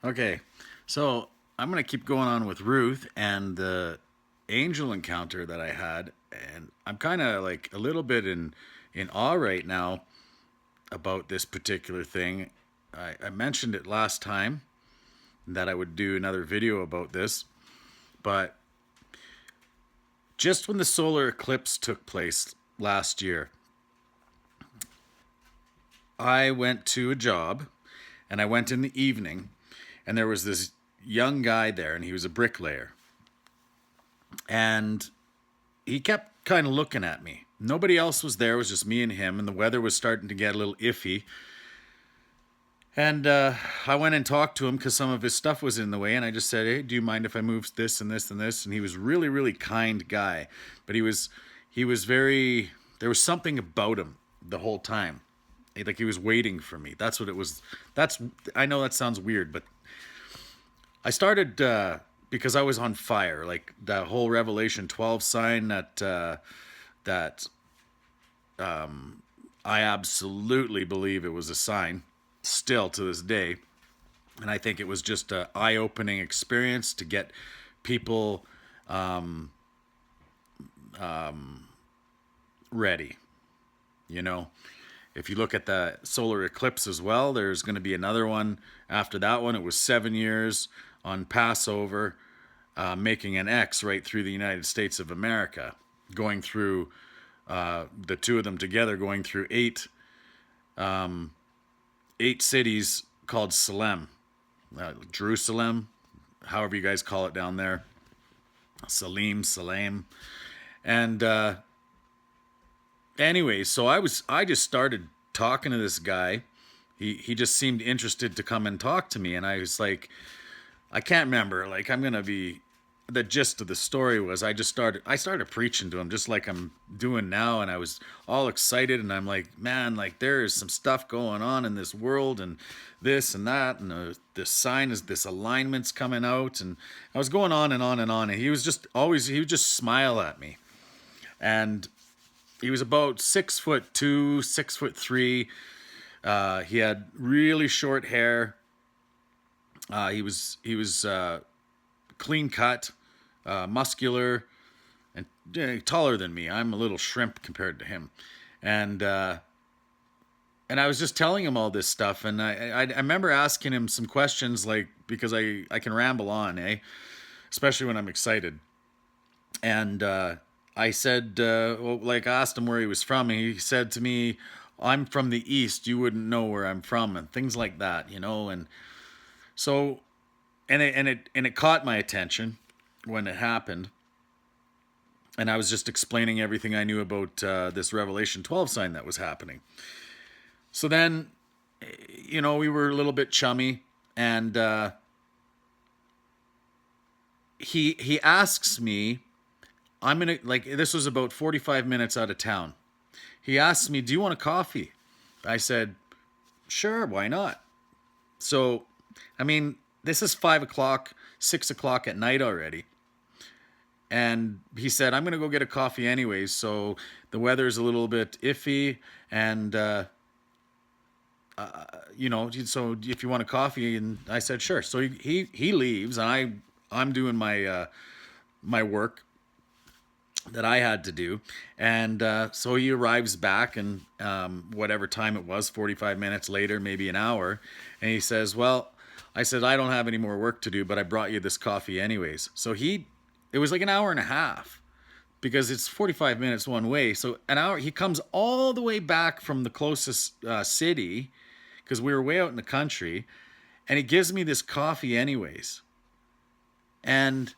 Okay, so I'm gonna keep going on with Ruth and the angel encounter that I had, and I'm kind of like a little bit in awe right now about this particular thing. I mentioned it last time that I would do another video about this, but just when the solar eclipse took place last year, I went to a job, and I went in the evening, and there was this young guy there, and he was a bricklayer, and he kept kind of looking at me. Nobody else was there, it was just me and him, and the weather was starting to get a little iffy. And I went and talked to him because some of his stuff was in the way, and I just said, "Hey, do you mind if I move this and this and this?" And he was really, really kind guy, but he was very. There was something about him the whole time, like he was waiting for me. That's what it was. That's I know that sounds weird, but I started because I was on fire, like that whole Revelation 12 sign that I absolutely believe it was a sign still to this day. And I think it was just an eye opening experience to get people ready. You know, if you look at the solar eclipse as well, there's going to be another one after that one. It was 7 years on Passover, making an X right through the United States of America, going through the two of them together, going through eight cities called Salem, Jerusalem, however you guys call it down there, Salem, and anyways, so I just started talking to this guy. He just seemed interested to come and talk to me, and I was like, I can't remember. Like I'm gonna be. The gist of the story was I started preaching to him just like I'm doing now, and I was all excited, and I'm like, man, like there is some stuff going on in this world, and this and that, and this sign is this alignment's coming out, and I was going on and on and on, and he would just smile at me, and he was about 6'2", 6'3". He had really short hair. He was clean cut, muscular, and taller than me. I'm a little shrimp compared to him, and and I was just telling him all this stuff, and I remember asking him some questions, like because I can ramble on, especially when I'm excited, and I said, well, like I asked him where he was from, and he said to me, "I'm from the East. You wouldn't know where I'm from," and things like that, and so and it caught my attention when it happened, and I was just explaining everything I knew about this Revelation 12 sign that was happening. So then, we were a little bit chummy, and he asks me, I'm gonna like this was about 45 minutes out of town. He asks me, "Do you want a coffee?" I said, "Sure, why not?" So, I mean, this is 5 o'clock, 6 o'clock at night already. And he said, "I'm going to go get a coffee anyways. So the weather's a little bit iffy. And, so if you want a coffee," and I said, "Sure." So he leaves, and I'm doing my work that I had to do. And so he arrives back, and whatever time it was, 45 minutes later, maybe an hour. And he says, "Well," I said, "I don't have any more work to do, but I brought you this coffee anyways." So it was like an hour and a half because it's 45 minutes one way. So an hour, he comes all the way back from the closest city because we were way out in the country, and he gives me this coffee anyways. And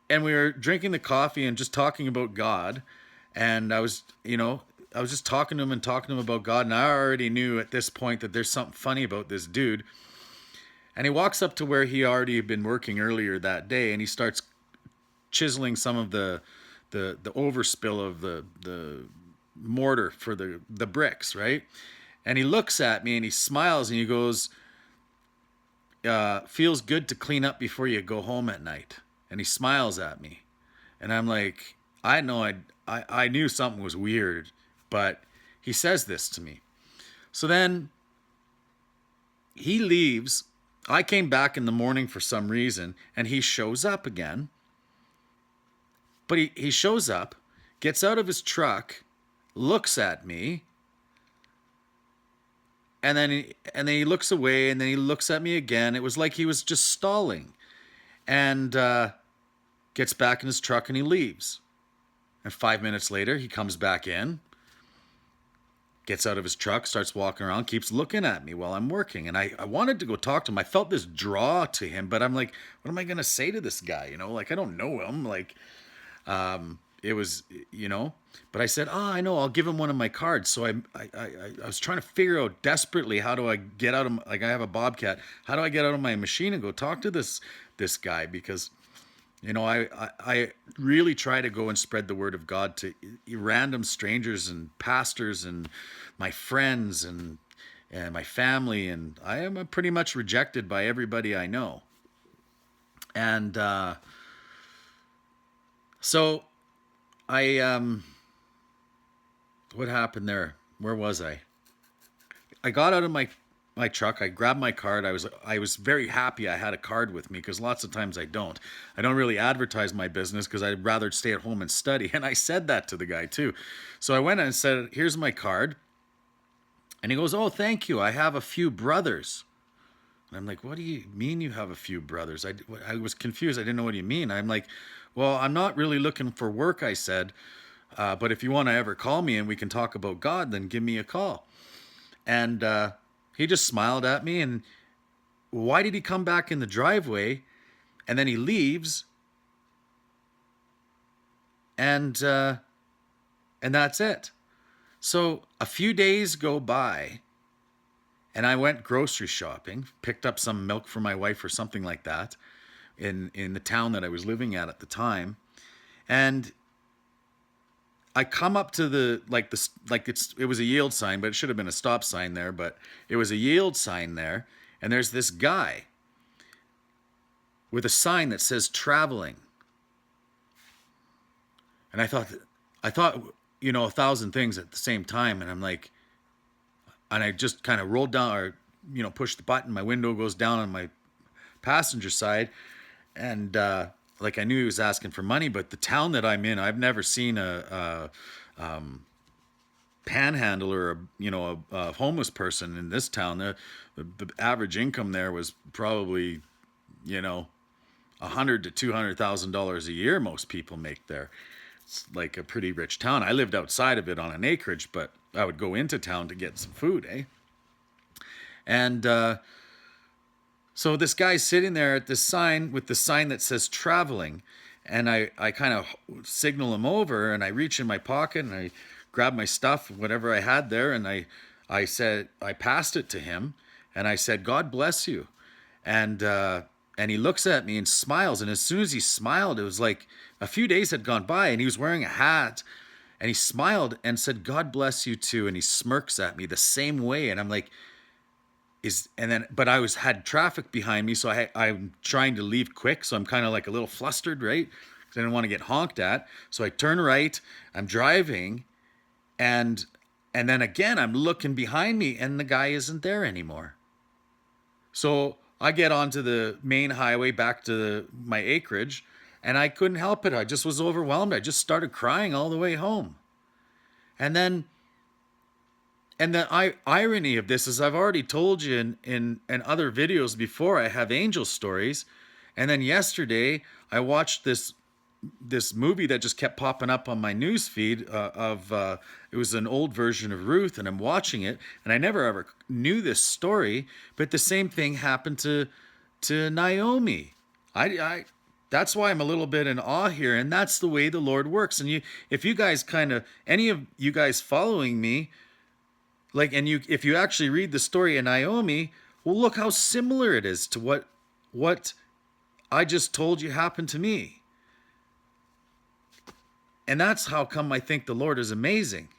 we were drinking the coffee and just talking about God. And I was just talking to him and talking to him about God. And I already knew at this point that there's something funny about this dude. And he walks up to where he already had been working earlier that day, and he starts chiseling some of the overspill of the mortar for the bricks, right? And he looks at me and he smiles and he goes, "Feels good to clean up before you go home at night." And he smiles at me, and I'm like, I know I knew something was weird, but he says this to me. So then he leaves. I came back in the morning for some reason, and he shows up again. But he shows up, gets out of his truck, looks at me, and then he looks away, and then he looks at me again. It was like he was just stalling, and gets back in his truck and he leaves. And 5 minutes later, he comes back in, gets out of his truck, starts walking around, keeps looking at me while I'm working. And I wanted to go talk to him. I felt this draw to him, but I'm like, what am I going to say to this guy? Like, I don't know him. Like, it was, but I said, I know, I'll give him one of my cards. So I was trying to figure out desperately, how do I get out of, like, I have a Bobcat. How do I get out of my machine and go talk to this guy? Because I really try to go and spread the word of God to random strangers and pastors and my friends and my family, and I am pretty much rejected by everybody I know. And so what happened there? Where was I? I got out of my truck. I grabbed my card. I was very happy I had a card with me, because lots of times I don't. I don't really advertise my business because I'd rather stay at home and study. And I said that to the guy too. So I went and said, "Here's my card." And he goes, "Oh, thank you. I have a few brothers." And I'm like, "What do you mean you have a few brothers?" I was confused. I didn't know what you mean. I'm like, "Well, I'm not really looking for work," I said. "But if you want to ever call me and we can talk about God, then give me a call." And he just smiled at me. And why did he come back in the driveway? And then he leaves. And that's it. So a few days go by, and I went grocery shopping, picked up some milk for my wife or something like that in the town that I was living at the time. And I come up to it was a yield sign, but it should have been a stop sign there, but it was a yield sign there. And there's this guy with a sign that says traveling. And I thought, a thousand things at the same time. And I'm like, and I just kind of rolled down, or, pushed the button. My window goes down on my passenger side. And, like, I knew he was asking for money, but the town that I'm in, I've never seen a panhandler, or a homeless person in this town. The average income there was probably, $100,000 to $200,000 a year. Most people make there. It's like a pretty rich town. I lived outside of it on an acreage, but I would go into town to get some food, eh? And so this guy's sitting there at this sign with the sign that says traveling. And I kind of signal him over, and I reach in my pocket and I grab my stuff, whatever I had there. And I passed it to him, and I said, "God bless you." And he looks at me and smiles. And as soon as he smiled, it was like a few days had gone by, and he was wearing a hat, and he smiled and said, "God bless you too." And he smirks at me the same way. And I'm like, but I had traffic behind me, so I'm trying to leave quick, so I'm kind of like a little flustered, right? Because I didn't want to get honked at. So I turn right, I'm driving, and then again I'm looking behind me, and the guy isn't there anymore. So I get onto the main highway back to my acreage, and I couldn't help it. I just was overwhelmed. I just started crying all the way home. And then And the irony of this is, I've already told you in other videos before, I have angel stories. And then yesterday I watched this movie that just kept popping up on my news feed it was an old version of Ruth, and I'm watching it, and I never ever knew this story, but the same thing happened to Naomi. I that's why I'm a little bit in awe here, and that's the way the Lord works. And if you guys any of you guys following me, if you actually read the story of Naomi, well, look how similar it is to what I just told you happened to me. And that's how come I think the Lord is amazing.